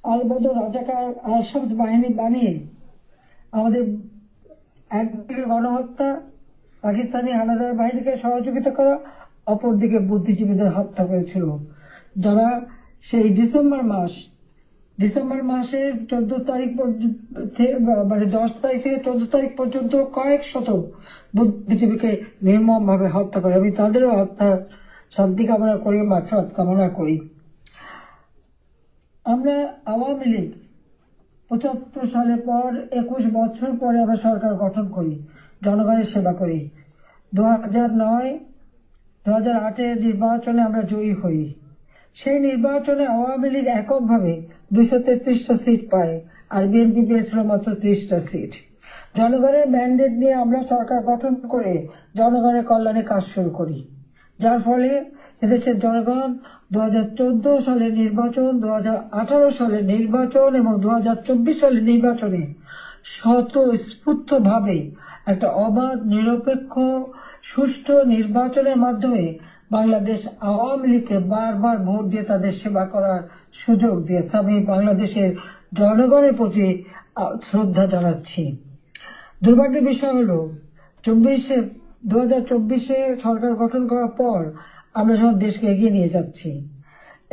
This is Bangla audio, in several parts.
আলবদর রাজাকার আলশামস বাহিনী বানিয়ে আমাদের একদিকে গণহত্যা, পাকিস্তানি হানাদার বাহিনীকে সহযোগিতা করা, অপরদিকে বুদ্ধিজীবীদের হত্যা করেছিল, যারা সেই ডিসেম্বর মাসের 14 তারিখ মানে 10 তারিখ থেকে 14 তারিখ পর্যন্ত কয়েক শত বুদ্ধিজীবীকে নির্মম ভাবে হত্যা করে। আমি তাদেরও হত্যার শান্তি কামনা করি, মাগফিরাত কামনা করি। আমরা আওয়ামী লীগ 75 সালের পর 21 বছর পরে আমরা সরকার গঠন করি, জনগণের সেবা করি। 2009-2008-এর নির্বাচনে আমরা জয়ী হই। সেই নির্বাচনে আওয়ামী লীগ এককভাবে 233টা সিট পায়, আর বিএনপি পেয়েছিল মাত্র 30টা সিট। জনগণের ম্যান্ডেট নিয়ে আমরা সরকার গঠন করে জনগণের কল্যাণে কাজ শুরু করি, যার ফলে এদেশের জনগণ 2014 সালের নির্বাচন, 2018 সালের নির্বাচন এবং 2024 সালের নির্বাচনে স্বতঃস্ফূর্তভাবে একটা অবাধ, নিরপেক্ষ, সুষ্ঠু নির্বাচনের মাধ্যমে বাংলাদেশ আওয়ামী লীগকে বারবার ভোট দিয়ে তাদের সেবা করার সুযোগ দিয়েছে। আমি বাংলাদেশের জনগণের প্রতি শ্রদ্ধা জানাচ্ছি। দুর্ভাগ্যের বিষয় হলো 2024-এ সরকার গঠন করার পর আমরা সব দেশকে এগিয়ে নিয়ে যাচ্ছি।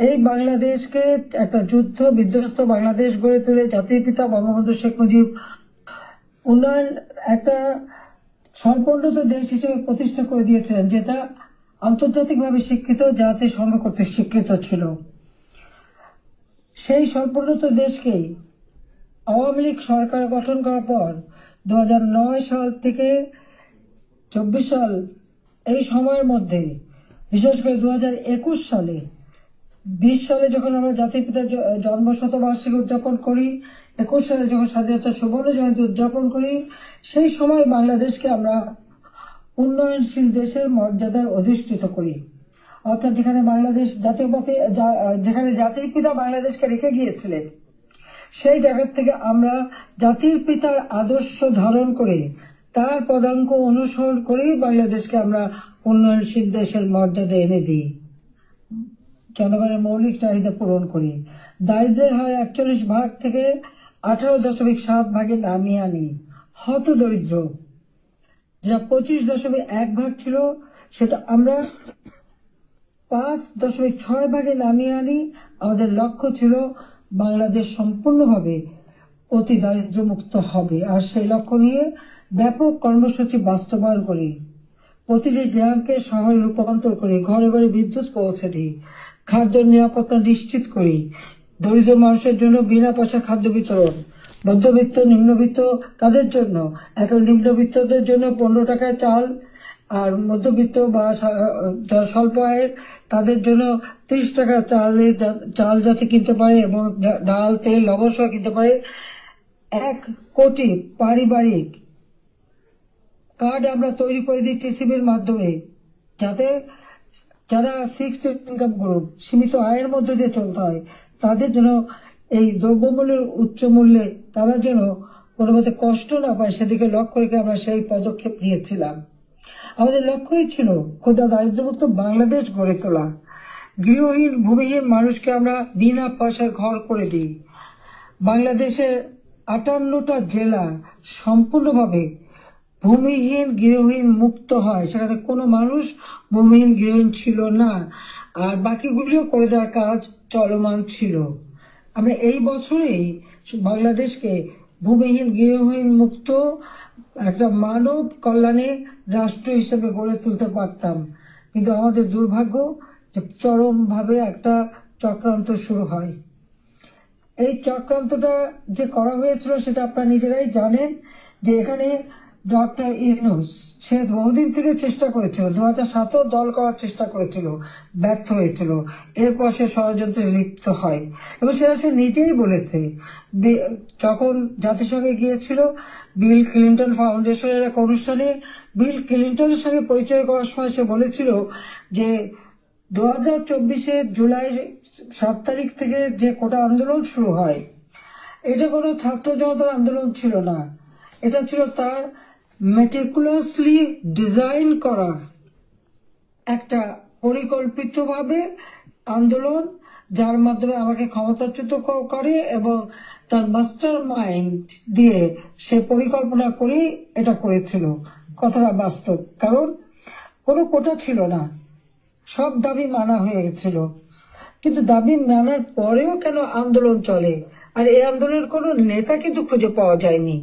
এই বাংলাদেশকে একটা যুদ্ধ বিধ্বস্ত বাংলাদেশ গড়ে তুলে জাতির পিতা বঙ্গবন্ধু শেখ মুজিব উন্নয়ন একটা স্বল্পোন্নত দেশ হিসেবে প্রতিষ্ঠা করে দিয়েছিলেন, যেটা আন্তর্জাতিকভাবে স্বীকৃত, জাতিসংঘ কর্তৃক স্বীকৃত ছিল। সেই স্বল্পোন্নত দেশকেই আওয়ামী লীগ সরকার গঠন করার পর 2009 সাল থেকে 24 সাল, এই সময়ের মধ্যে, বিশেষ করে 2021 সালে, 20 সালে যখন আমরা জাতির পিতার জন্ম শতবার্ষিকী উদযাপন করি, 21 সালে যখন স্বাধীনতা সুবর্ণ জয়ন্তী উদযাপন করি, সেই সময় বাংলাদেশকে আমরা উন্নয়নশীল দেশের মর্যাদায় অধিষ্ঠিত করি। অর্থাৎ যেখানে বাংলাদেশ যেখানে জাতির পিতা বাংলাদেশকে রেখে গিয়েছিলেন, সেই জায়গা থেকে আমরা জাতির পিতার আদর্শ ধারণ করে তার পদাঙ্ক অনুসরণ করেই বাংলাদেশকে আমরা উন্নয়নশীল দেশের মর্যাদা এনে দিই, জনগণের মৌলিক চাহিদা পূরণ করি, দারিদ্রের হার 41 ভাগ থেকে 18.7 ভাগে নামিয়ে আনি, হত দরিদ্র যা 25.1 ভাগ ছিল সেটা আমরা 5.6 ভাগে নামিয়ে আনি। আমাদের লক্ষ্য ছিল বাংলাদেশ সম্পূর্ণভাবে অতি দারিদ্র মুক্ত হবে, আর সেই লক্ষ্য নিয়ে ব্যাপক কর্মসূচি বাস্তবায়ন করি। প্রতিটি গ্রামকে শহরে রূপান্তর করি, ঘরে ঘরে বিদ্যুৎ পৌঁছে দিই, খাদ্য নিরাপত্তা নিশ্চিত করি, দরিদ্র মানুষের জন্য বিনা পয়সা খাদ্য বিতরণ, মধ্যবিত্ত নিম্নবিত্ত তাদের জন্য, এখন নিম্নবিত্তদের জন্য 15 টাকায় চাল, আর মধ্যবিত্ত বা স্বল্প আয়ের তাদের জন্য 30 টাকা চাল যাতে কিনতে পারে এবং ডাল, তেল, লবণ সহ কিনতে পারে। 1 কোটি পারিবারিক কার্ড আমরা তৈরি করে দিই টিসিবির মাধ্যমে, যাতে যারা ফিক্সড ইনকাম গ্রুপ, সীমিত আয়ের মধ্যে দিয়ে চলতে হয়, তাদের জন্য এই দ্রব্যমূল্যের উচ্চ মূল্যে তারা যেন কোনো মতে কষ্ট না পায়, সেদিকে লক্ষ্য রেখে আমরা সেই পদক্ষেপ নিয়েছিলাম। আমাদের লক্ষ্যই ছিল ক্ষুধা দারিদ্র্যমুক্ত বাংলাদেশ গড়ে তোলা। গৃহহীন ভূমিহীন মানুষকে আমরা বিনা পয়সায় ঘর করে দিই। বাংলাদেশের 58টা জেলা সম্পূর্ণভাবে ভূমিহীন গৃহহীন মুক্ত হয়, সেখানে কোনো মানুষ ভূমিহীন গৃহহীন ছিল না, আর বাকিগুলিও করে দেওয়ার কাজ চলমান ছিল। আমরা এই বছরেই বাংলাদেশকে ভূমিহীন গৃহহীন মুক্ত একটা মানব কল্যাণে রাষ্ট্র হিসেবে গড়ে তুলতে পারতাম, কিন্তু আমাদের দুর্ভাগ্য যে চরমভাবে একটা চক্রান্ত শুরু হয়। এই চক্রান্তটা যে করা হয়েছিল সেটা আপনারা নিজেরাই জানেন, যে এখানে ডক্টর ইউনূস সে বহুদিন থেকে চেষ্টা করেছিল, 2007-এও দল করার চেষ্টা করেছিল, ব্যর্থ হয়েছিল। এরপর সে ষড়যন্ত্রে লিপ্ত হয় এবং সেটা সে নিজেই বলেছে। যখন জাতিসংঘে গিয়েছিল বিল ক্লিন্টন ফাউন্ডেশনের এক অনুষ্ঠানে বিল ক্লিন্টনের সঙ্গে পরিচয় করার সময় সে বলেছিল যে 2024-এ জুলাই 7 তারিখ থেকে যে কোটা আন্দোলন শুরু হয়, এটা কোনো ছাত্র জনতার আন্দোলন ছিল না, এটা ছিল তার মেটিকুলাসলি ডিজাইন করা একটা পরিকল্পিতভাবে আন্দোলন, যার মাধ্যমে আমাকে ক্ষমতাচ্যুত করে এবং তার মাস্টার মাইন্ড দিয়ে সে পরিকল্পনা করেই এটা করেছিল। কথাটা বাস্তব, কারণ কোনো কোটা ছিল না, সব দাবি মানা হয়ে গেছিল। কিন্তু দাবি মানার পরেও কেন আন্দোলন চলে? আর এই আন্দোলনের কোনো নেতা কিন্তু খুঁজে পাওয়া যায়নি।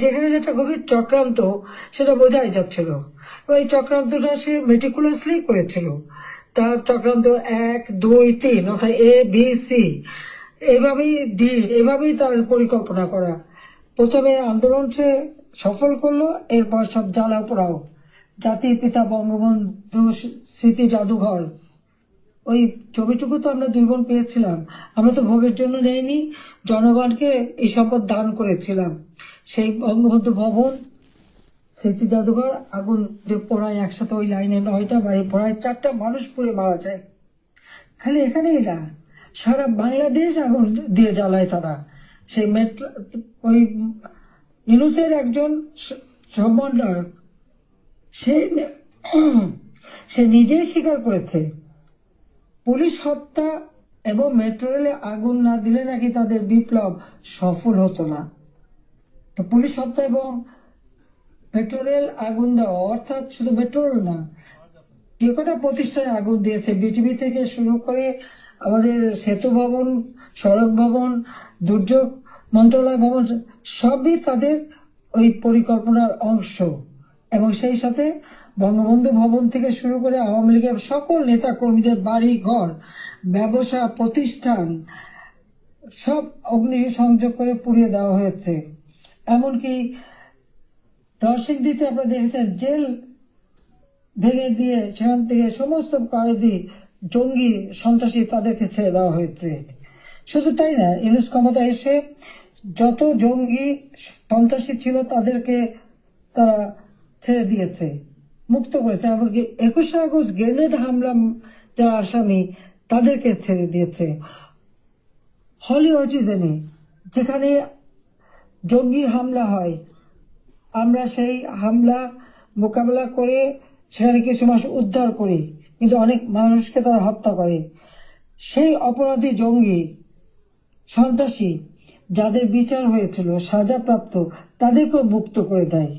যেখানে যেটা গভীর চক্রান্ত সেটা বোঝাই যাচ্ছিল। এই চক্রান্তটা সে মেটিকুলাসলি করেছিল। তার চক্রান্ত 1, 2, 3 অর্থাৎ ABC, এভাবেই ডি, এভাবেই তার পরিকল্পনা করা। প্রথমে আন্দোলন সে সফল করলো, এরপর সব জ্বালা পোড়াও। জাতির পিতা বঙ্গবন্ধু স্মৃতি জাদুঘর, ওই ছবিটুকু তো আমরা 2 বোন পেয়েছিলাম। আমরা তো ভোগের জন্য নেইনি, জনগণকে এই সম্পদ দান করেছিলাম। সেই বঙ্গবন্ধু ভবন স্মৃতি জাদুঘর আগুন যে পোড়ায় একসাথে, ওই লাইনে 9টা বাড়ি পোড়ায়, 4টা মানুষ পুড়ে মারা যায়। খালি এখানেই না, সারা বাংলাদেশ আগুন দিয়ে জ্বালায় তারা। সেই মেট্রো, ওই ইউনুসের একজন সমন্বয়ক, সে নিজেই স্বীকার করেছে পুলিশ হত্যা এবং মেট্রো রেলে আগুন না দিলে নাকি তাদের বিপ্লব সফল হতো না। তো পুলিশ হত্যা এবং মেট্রো রেল আগুন দেওয়া, অর্থাৎ শুধু মেট্রো রেল না, যে কটা প্রতিষ্ঠানে আগুন দিয়েছে, বিটিভি থেকে শুরু করে আমাদের সেতু ভবন, সড়ক ভবন, দুর্যোগ মন্ত্রণালয় ভবন, সবই তাদের ওই পরিকল্পনার অংশ। এবং সেই সাথে বঙ্গবন্ধু ভবন থেকে শুরু করে আওয়ামী লীগের সকল নেতা কর্মীদের বাড়ি ঘর, ব্যবসা প্রতিষ্ঠান সব অগ্নি সংযোগ করে পুড়িয়ে দেওয়া হয়েছে। এমনকি নরসিংদীতে আপনারা দেখেছেন, জেল ভেঙে দিয়ে সেখান থেকে সমস্ত কয়েদি, জঙ্গি, সন্ত্রাসী তাদেরকে ছেড়ে দেওয়া হয়েছে। শুধু তাই না, ইউনূস ক্ষমতা এসে যত জঙ্গি সন্ত্রাসী ছিল তাদেরকে তারা ছেড়ে দিয়েছে, মুক্ত করেছে। এমনকি 21শে আগস্ট গ্রেনেড হামলা যারা আসামি তাদেরকে ছেড়ে দিয়েছে। হলি অটিজেনে যেখানে জঙ্গি হামলা হয়, আমরা সেই হামলা মোকাবেলা করে সেখানে কিছু মানুষ উদ্ধার করি, কিন্তু অনেক মানুষকে তারা হত্যা করে। সেই অপরাধী জঙ্গি সন্ত্রাসী যাদের বিচার হয়েছিল, সাজাপ্রাপ্ত, তাদেরকেও মুক্ত করে দেয়।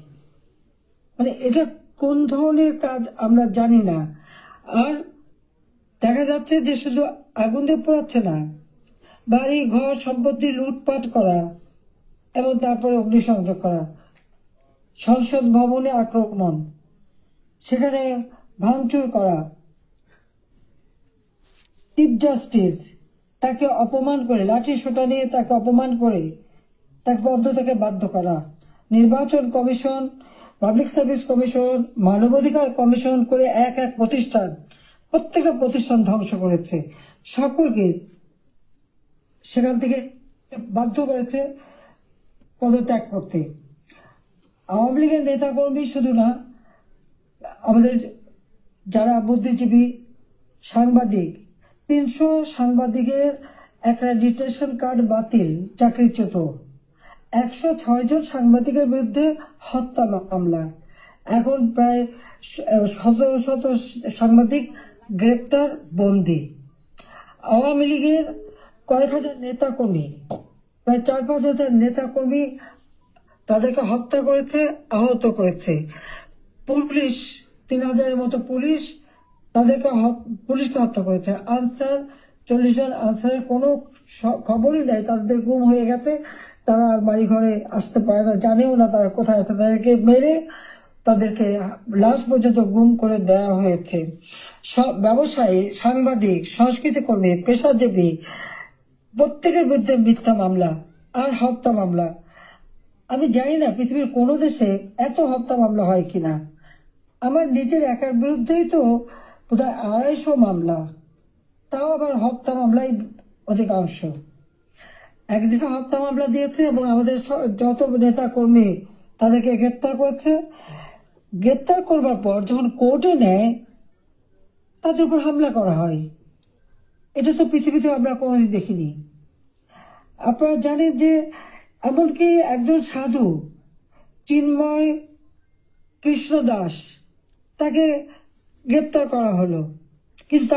মানে এটা কোন ধরনের কাজ আমরা জানি না। আর দেখা যাচ্ছে যে শুধু আগুন দিয়ে পোড়াচ্ছে না, বাড়ি ঘর সম্পত্তি লুটপাট করা এবং তারপরে অগ্নিসংযোগ করা, সংসদ ভবনে আক্রমণ, সেখানে ভাঙচুর করা, চিফ জাস্টিস তাকে অপমান করে, লাঠি সোটা নিয়ে তাকে অপমান করে তাকে পদ থেকে বাধ্য করা, নির্বাচন কমিশন, পাবলিক সার্ভিস কমিশন, মানবাধিকার কমিশন করে এক এক প্রতিষ্ঠান, প্রত্যেকটা প্রতিষ্ঠান ধ্বংস করেছে। সকলকে সেখান থেকে বাধ্য করেছে পদত্যাগ করতে। আওয়ামী লীগের নেতাকর্মী শুধু না, আমাদের যারা বুদ্ধিজীবী, সাংবাদিক, 300 সাংবাদিকের অ্যাক্রেডিটেশন কার্ড বাতিল, চাকরিচ্যুত। 106 জন সাংবাদিকের বিরুদ্ধে হত্যা মামলা। এখন প্রায় শত সাংবাদিক গ্রেপ্তার, বন্দী। আওয়ামী লীগের কয়েক হাজার নেতাকর্মী, প্রায় 4-5 হাজার নেতাকর্মী তাদেরকে হত্যা করেছে, আহত করেছে। পুলিশ 3000-এর মতো পুলিশ পুলিশকে হত্যা করেছে। আনসার 40 জন আনসারের কোনো খবরই নাই, তাদের গুম হয়ে গেছে, তারা আর বাড়ি ঘরে আসতে পারে না, জানেও না তারা কোথায় আছে। তাদেরকে মেরে তাদেরকে লাশ পর্যন্ত গুম করে দেওয়া হয়েছে। সব ব্যবসায়ী, সাংবাদিক, সংস্কৃতি কর্মী, পেশাজীবী প্রত্যেকের বিরুদ্ধে মিথ্যা মামলা আর হত্যা মামলা। আমি জানি না পৃথিবীর কোনো দেশে এত হত্যা মামলা হয় কিনা। আমার নিজের একার বিরুদ্ধেই তো বোধহয় 250 মামলা, তাও আবার হত্যা মামলাই অধিকাংশ। একদিকে হত্যা মামলা দিয়েছে এবং আমাদের যত নেতা কর্মী তাদেরকে গ্রেপ্তার করেছে। গ্রেপ্তার করবার পর যখন কোর্টে নেয়, তাদের উপর হামলা করা হয়। এটা তো পৃথিবীতে আমরা কোনোদিন দেখিনি। আপনারা জানেন যে এমনকি একজন সাধু, চিন্ময় কৃষ্ণ দাস, তাকে গ্রেপ্তার করা হলো, কিন্তু